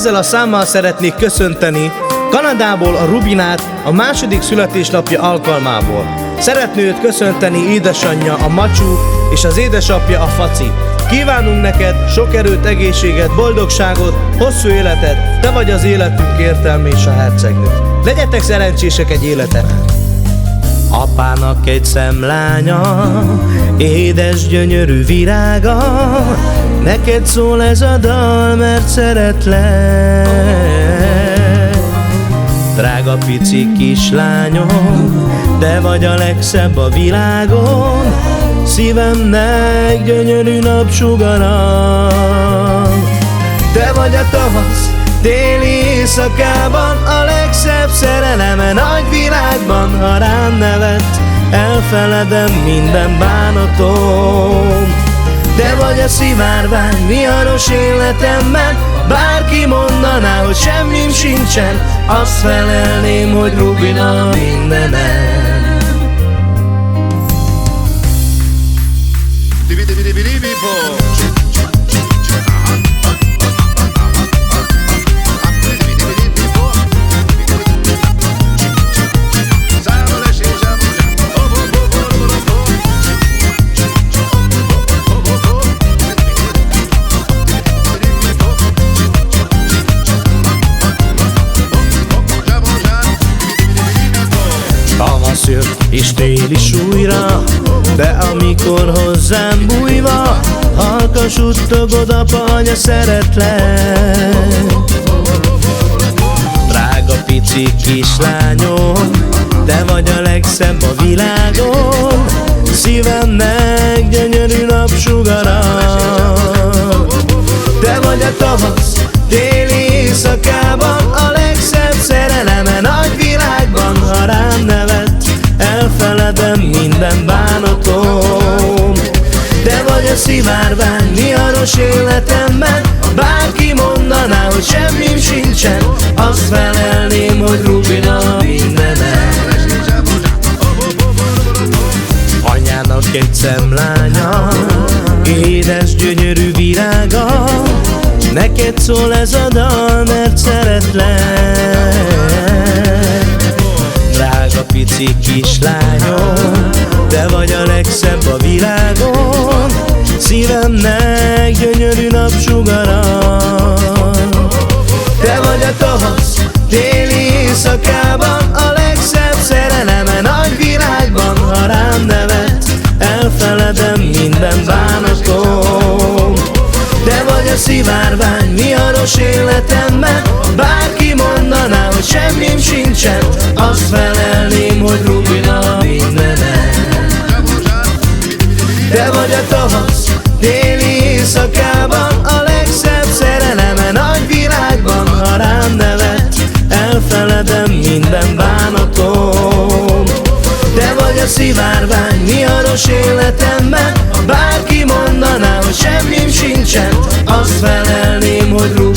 Ezzel a számmal szeretnék köszönteni Kanadából a Rubinát a második születésnapja alkalmából. Szeretné őt köszönteni édesanyja, a Macsú, és az édesapja, a Faci. Kívánunk neked sok erőt, egészséget, boldogságot, hosszú életet, te vagy az életünk értelme és a hercegnő. Legyetek szerencsések egy életet! Apának egy szemlánya, édes gyönyörű virága, neked szól ez a dal, mert szeretlek. Drága pici kislányom, te vagy a legszebb a világon, szívemnek gyönyörű napsugara. Te vagy a tavasz téli éjszakában, a legszebb szereleme nagy világban. Ha rám nevet, elfeledem minden bánatom. Te vagy a szivárvány viharos életemben, bárki mondaná, hogy semmim sincsen, azt felelném, hogy Rubina mindenem. Tavasz jött és tél is újra, de amikor hozzám bújva, halkan suttogod, apa, anya, szeretlek. Drága pici kislányom, te vagy a legszebb a világon, szívemnek gyönyörű napsugara. Te vagy a tavasz téli éjszakában, a legszebb szereleme nagy világban. Ha rám nevet, elfeledem minden bánatom. Te vagy a szivárvány viharos életemben, bárki mondaná, hogy semmim sincsen, azt felelném, hogy Rubina mindenem. Anyának egy szemlánya, édes gyönyörű virága, neked szól ez a dal, mert szeretlek. Drága pici kislányom, te vagy a legszebb a világon, szívemnek gyönyörű napsugara. Te vagy a tavasz téli éjszakában, a legszebb szereleme nagy világban. Ha rám nevet, elfeledem minden bánatom. Te vagy a szivárvány viharos életemben, bárki mondaná, hogy semmim sincsen, azt felelném, hogy Rubina mindenem. Te vagy a tavasz téli éjszakában, a legszebb szereleme nagy világban. Ha rám nevet, elfeledem minden bánatom. Te vagy a szivárvány viharos életemben, bárki mondaná, hogy semmim sincsen, azt felelném, hogy Rubina.